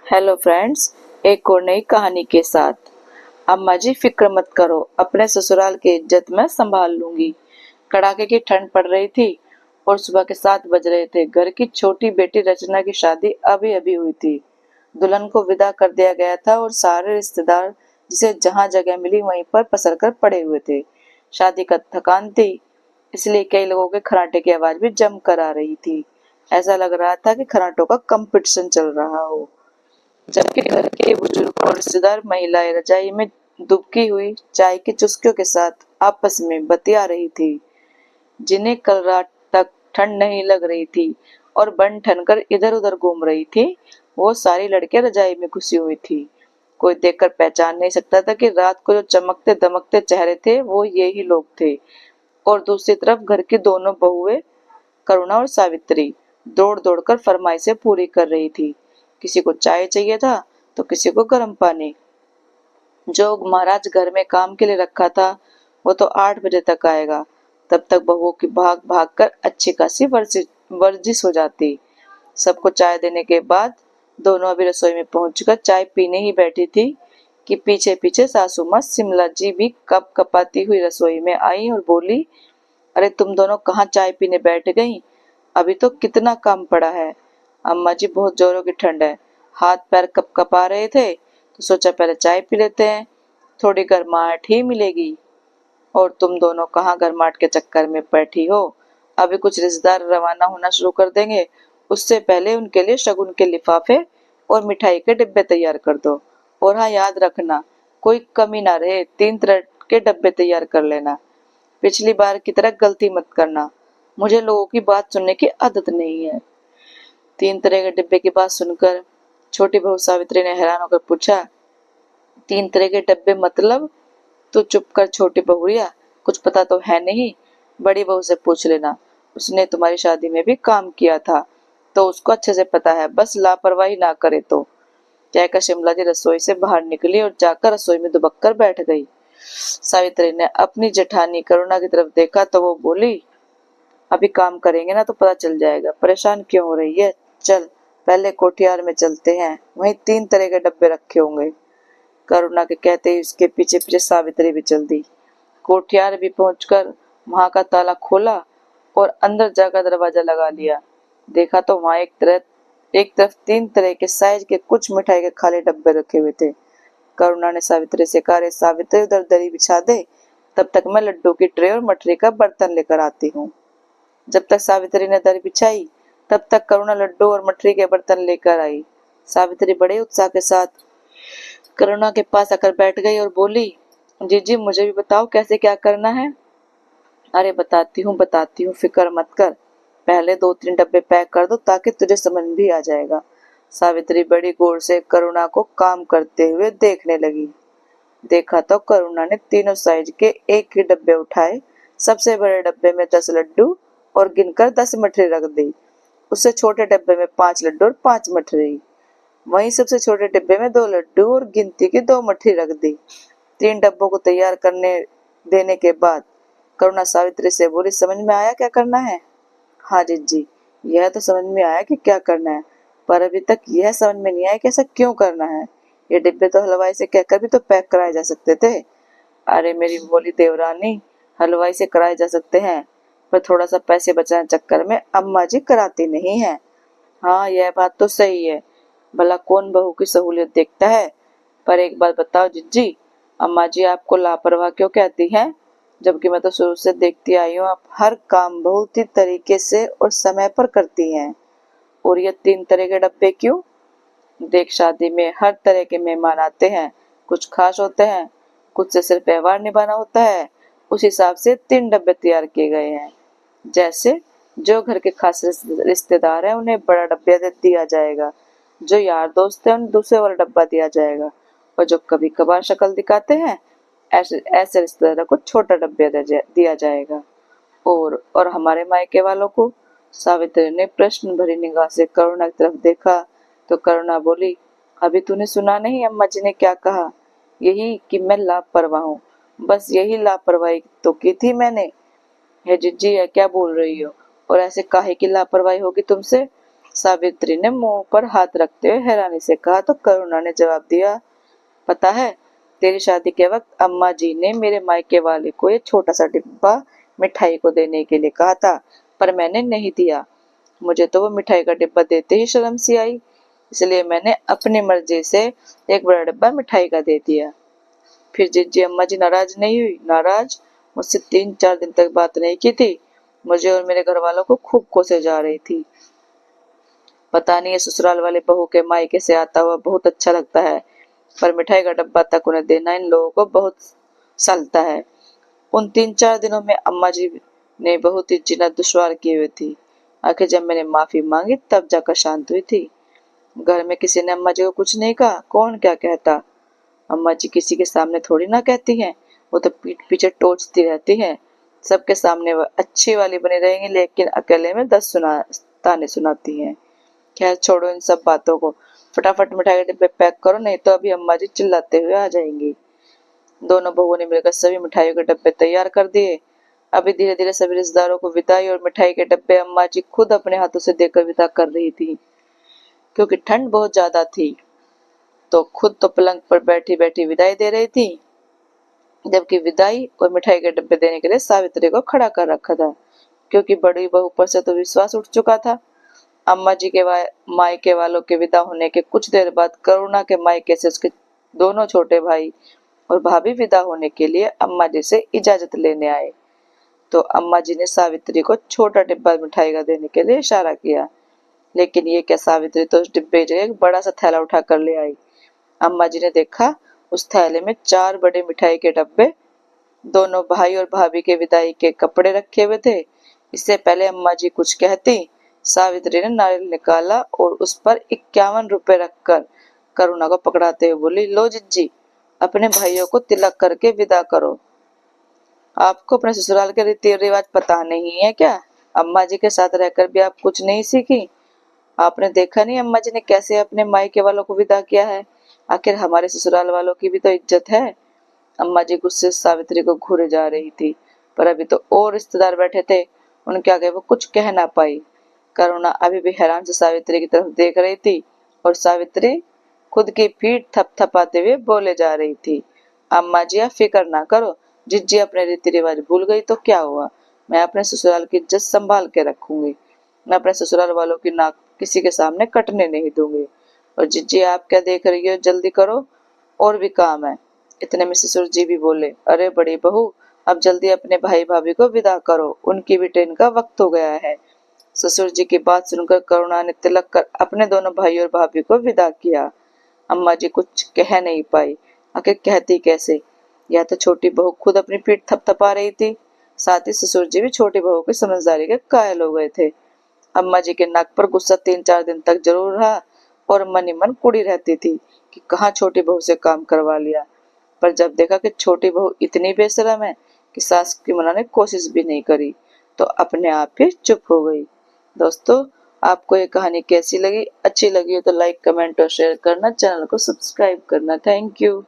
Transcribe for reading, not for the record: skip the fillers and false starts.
Hello friends, एक और नई कहानी के साथ। अम्मा जी फिक्र मत करो, अपने ससुराल की इज्जत मैं संभाल लूंगी। कड़ाके की ठंड पड़ रही थी और सुबह के 7 बज रहे थे। घर की छोटी बेटी रचना की शादी अभी अभी हुई थी। दुल्हन को विदा कर दिया गया था और सारे रिश्तेदार जिसे जहां जगह मिली वहीं पर पसर कर पड़े हुए थे। शादी का थकान थी, इसलिए कई लोगों के खर्राटे की आवाज भी जम कर आ रही थी। ऐसा लग रहा था कि खर्राटों का कंपटीशन चल रहा हो। जबकि घर के बुजुर्ग और रिश्तेदार महिलाएं रजाई में दुबकी हुई चाय की चुस्कियों के साथ आपस में बतिया रही थी। जिन्हें कल रात तक ठंड नहीं लग रही थी और बन ठन कर इधर उधर घूम रही थी, वो सारी लड़कियां रजाई में घुसी हुई थी। कोई देखकर पहचान नहीं सकता था कि रात को जो चमकते दमकते चेहरे थे वो यही लोग थे। और दूसरी तरफ घर की दोनों बहुएं करुणा और सावित्री दौड़ दौड़ कर फरमाइशें पूरी कर रही थी। किसी को चाय चाहिए था तो किसी को गर्म पानी। जो महाराज घर में काम के लिए रखा था वो तो 8 बजे तक आएगा। तब तक बहुओं की भाग भाग कर अच्छी खासी वर्जिश हो जाती। सबको चाय देने के बाद दोनों अभी रसोई में पहुंचकर चाय पीने ही बैठी थी कि पीछे पीछे सासू माँ शिमला जी भी कप कपाती हुई रसोई में आई और बोली, अरे तुम दोनों कहाँ चाय पीने बैठ गई? अभी तो कितना काम पड़ा है। अम्मा जी बहुत जोरों की ठंड है, हाथ पैर कपकपा रहे थे तो सोचा पहले चाय पी लेते हैं, थोड़ी गर्माहट ही मिलेगी। और तुम दोनों कहाँ गर्माहट के चक्कर में बैठी हो? अभी कुछ रिश्तेदार रवाना होना शुरू कर देंगे, उससे पहले उनके लिए शगुन के लिफाफे और मिठाई के डिब्बे तैयार कर दो। और हाँ, याद रखना कोई कमी ना रहे, 3 तरह के डब्बे तैयार कर लेना। पिछली बार की तरह गलती मत करना, मुझे लोगों की बात सुनने की आदत नहीं है। 3 तरह के डिब्बे की बात सुनकर छोटी बहू सावित्री ने हैरान होकर पूछा, 3 तरह के डब्बे मतलब? तू चुप कर छोटी बहुरिया, कुछ पता तो है नहीं। बड़ी बहू से पूछ लेना, उसने तुम्हारी शादी में भी काम किया था तो उसको अच्छे से पता है, बस लापरवाही ना करे तो। कहकर शिमला जी रसोई से बाहर निकली और जाकर रसोई में दुबक कर बैठ गई। सावित्री ने अपनी जेठानी करुणा की तरफ देखा तो वो बोली, अभी काम करेंगे ना तो पता चल जाएगा, परेशान क्यों हो रही है? चल पहले कोठियार में चलते हैं, वहीं 3 तरह के डब्बे रखे होंगे। करुणा के कहते ही उसके पीछे पीछे सावित्री भी चल दी। कोठियार भी पहुंचकर वहां का ताला खोला और अंदर जाकर दरवाजा लगा लिया। देखा तो वहां एक तरफ 3 तरह के साइज के कुछ मिठाई के खाली डब्बे रखे हुए थे। करुणा ने सावित्री से कहा, रे सावित्री उधर दरी बिछा दे, तब तक मैं लड्डू की ट्रे और मठरी का बर्तन लेकर आती हूँ। जब तक सावित्री ने दरी बिछाई तब तक करुणा लड्डू और मठरी के बर्तन लेकर आई। सावित्री बड़े उत्साह के साथ करुणा के पास आकर बैठ गई और बोली, जीजी मुझे भी बताओ कैसे क्या करना है। अरे बताती हूँ, फिक्र मत कर। पहले 2-3 डब्बे पैक कर दो ताकि तुझे समझ भी आ जाएगा। सावित्री बड़ी गौर से करुणा को काम करते हुए देखने लगी। देखा तो करुणा ने तीनों साइज के एक ही डब्बे उठाए। सबसे बड़े डब्बे में 10 लड्डू और गिनकर 10 मठरी रख दी। उससे छोटे डब्बे में 5 लड्डू और 5 मठरी। वहीं सबसे छोटे डिब्बे में 2 लड्डू और गिनती की 2 मठरी रख दी। 3 डब्बों को तैयार करने देने के बाद करुणा सावित्री से बोली, समझ में आया क्या करना है? हाँ जीजी, यह तो समझ में आया कि क्या करना है, पर अभी तक यह समझ में नहीं आया कि ऐसा क्यों करना है। ये डिब्बे तो हलवाई से कहकर भी तो पैक कराए जा सकते थे। अरे मेरी बोली देवरानी, हलवाई से कराए जा सकते हैं, पर थोड़ा सा पैसे बचाने चक्कर में अम्मा जी कराती नहीं है। हाँ यह बात तो सही है, भला कौन बहू की सहूलियत देखता है। पर एक बात बताओ जिज्जी, अम्मा जी आपको लापरवाह क्यों कहती हैं? जबकि मैं तो शुरू से देखती आई हूँ आप हर काम बहुत ही तरीके से और समय पर करती हैं। और ये 3 तरह के डब्बे क्यों? देख शादी में हर तरह के मेहमान आते हैं, कुछ खास होते हैं, कुछ से सिर्फ व्यवहार निभाना होता है। उस हिसाब से 3 डब्बे तैयार किए गए हैं। जैसे जो घर के खास रिश्तेदार हैं उन्हें बड़ा डब्बा दिया जाएगा, जो यार दोस्त हैं उन्हें दूसरे वाला डब्बा दिया जाएगा, और जो कभी कभार शक्ल दिखाते हैं ऐसे ऐसे रिश्तेदारों को छोटा डब्बा दिया जाएगा। और हमारे मायके वालों को? सावित्री ने प्रश्न भरी निगाह से करुणा की तरफ देखा तो करुणा बोली, अभी तूने सुना नहीं अम्मा जी ने क्या कहा? यही कि मैं लापरवाह हूँ, बस यही लापरवाही तो की थी मैंने। है जिज्जी, है क्या बोल रही हो? और ऐसे काहे की लापरवाही होगी तुमसे? सावित्री ने मुंह पर हाथ रखते हुए हैरानी से कहा तो करुणा ने जवाब दिया, पता है, तेरी शादी के वक्त अम्मा जी ने मेरे मायके वाले को ये छोटा सा डिब्बा मिठाई को देने के लिए कहा था, पर मैंने नहीं दिया। मुझे तो वो मिठाई का डिब्बा देते ही शर्म सी आई, इसलिए मैंने अपनी मर्जी से एक बड़ा डिब्बा मिठाई का दे दिया। फिर जिज्जी अम्मा जी नाराज नहीं हुई? नाराज? मुझसे 3-4 दिन तक बात नहीं की थी। मुझे और मेरे घर वालों को खूब कोसे जा रही थी। पता नहीं ये ससुराल वाले बहू के मायके से आता हुआ बहुत अच्छा लगता है, पर मिठाई का डब्बा तक उन्हें देना इन लोगों को बहुत सलता है। उन 3-4 दिनों में अम्मा जी ने बहुत ही जीना दुश्वार किए हुए थी। आखिर जब मैंने माफी मांगी तब जाकर शांत हुई थी। घर में किसी ने अम्मा जी को कुछ नहीं कहा? कौन क्या कहता? अम्मा जी किसी के सामने थोड़ी ना कहती हैं, वो तो पीठ पीछे टोचती रहती हैं। सबके सामने वह अच्छी वाली बनी रहेंगी, लेकिन अकेले में 10 ताने सुनाती हैं। खैर छोड़ो इन सब बातों को, फटाफट मिठाई के डिब्बे पैक करो, नहीं तो अभी अम्मा जी चिल्लाते हुए आ जाएंगी। दोनों बहुओं ने मिलकर सभी मिठाइयों के डब्बे तैयार कर दिए। अभी धीरे धीरे सभी रिश्तेदारों को विदाई और मिठाई के डब्बे अम्मा जी खुद अपने हाथों से देकर विदा कर रही थी। क्योंकि ठंड बहुत ज्यादा थी, तो खुद तो पलंग पर बैठी बैठी विदाई दे रही थी, जबकि विदाई और मिठाई के डब्बे देने के लिए सावित्री को खड़ा कर रखा था। क्योंकि बड़ी बहू पर से तो विश्वास उठ चुका था। अम्मा जी के मायके वालों के विदा होने के कुछ देर बाद करुणा के मायके से उसके दोनों छोटे भाई और भाभी विदा होने के लिए अम्मा जी से इजाजत लेने आए। तो अम्मा जी ने सावित्री को छोटा डिब्बा मिठाई का देने के लिए इशारा किया, लेकिन ये क्या, सावित्री तो उस डिब्बे जगह एक बड़ा सा थैला उठा कर ले आई। अम्मा जी ने देखा उस थैले में 4 बड़े मिठाई के डब्बे, दोनों भाई और भाभी के विदाई के कपड़े रखे हुए थे। इससे पहले अम्मा जी कुछ कहती, सावित्री ने नारियल निकाला और उस पर 51 रुपए रखकर करुणा को पकड़ाते हुए बोली, लो जिज्जी, अपने भाइयों को तिलक करके विदा करो। आपको अपने ससुराल के रीति रिवाज पता नहीं है क्या? अम्मा जी के साथ रहकर भी आप कुछ नहीं सीखी? आपने देखा नहीं अम्मा जी ने कैसे अपने मायके वालों को विदा किया है? आखिर हमारे ससुराल वालों की भी तो इज्जत है। अम्मा जी गुस्से से सावित्री को घूरे जा रही थी, पर अभी तो और रिश्तेदार बैठे थे, उनके आगे वो कुछ कह ना पाई। करुणा अभी भी हैरान से सावित्री की तरफ देख रही थी और सावित्री खुद की पीठ थपथपाते हुए बोले जा रही थी, अम्मा जी आप फिक्र ना करो, जिज्जी अपने रीति रिवाज भूल गई तो क्या हुआ, मैं अपने ससुराल की इज्जत संभाल के रखूंगी। मैं अपने ससुराल वालों की नाक किसी के सामने कटने नहीं दूंगी। और जिज्जी आप क्या देख रही हो, जल्दी करो, और भी काम है। इतने में ससुर जी भी बोले, अरे बड़ी बहू, अब जल्दी अपने भाई भाभी को विदा करो, उनकी भी ट्रेन का वक्त हो गया है। ससुर जी की बात सुनकर करुणा ने तिलक कर अपने दोनों भाई और भाभी को विदा किया। अम्मा जी कुछ कह नहीं पाई, आखिर कहती कैसे? या तो छोटी बहू खुद अपनी पीठ थपथपा रही थी, साथ ही ससुर जी भी छोटी बहू की समझदारी के कायल हो गए थे। अम्मा जी के नाक पर गुस्सा 3-4 दिन तक जरूर रहा और मन ही मन कुड़ी रहती थी कि कहाँ छोटी बहू से काम करवा लिया। पर जब देखा कि छोटी बहू इतनी बेशरम है कि सास की मनाने की कोशिश भी नहीं करी, तो अपने आप ही चुप हो गई। दोस्तों, आपको ये कहानी कैसी लगी? अच्छी लगी हो तो लाइक, कमेंट और शेयर करना, चैनल को सब्सक्राइब करना। Thank you.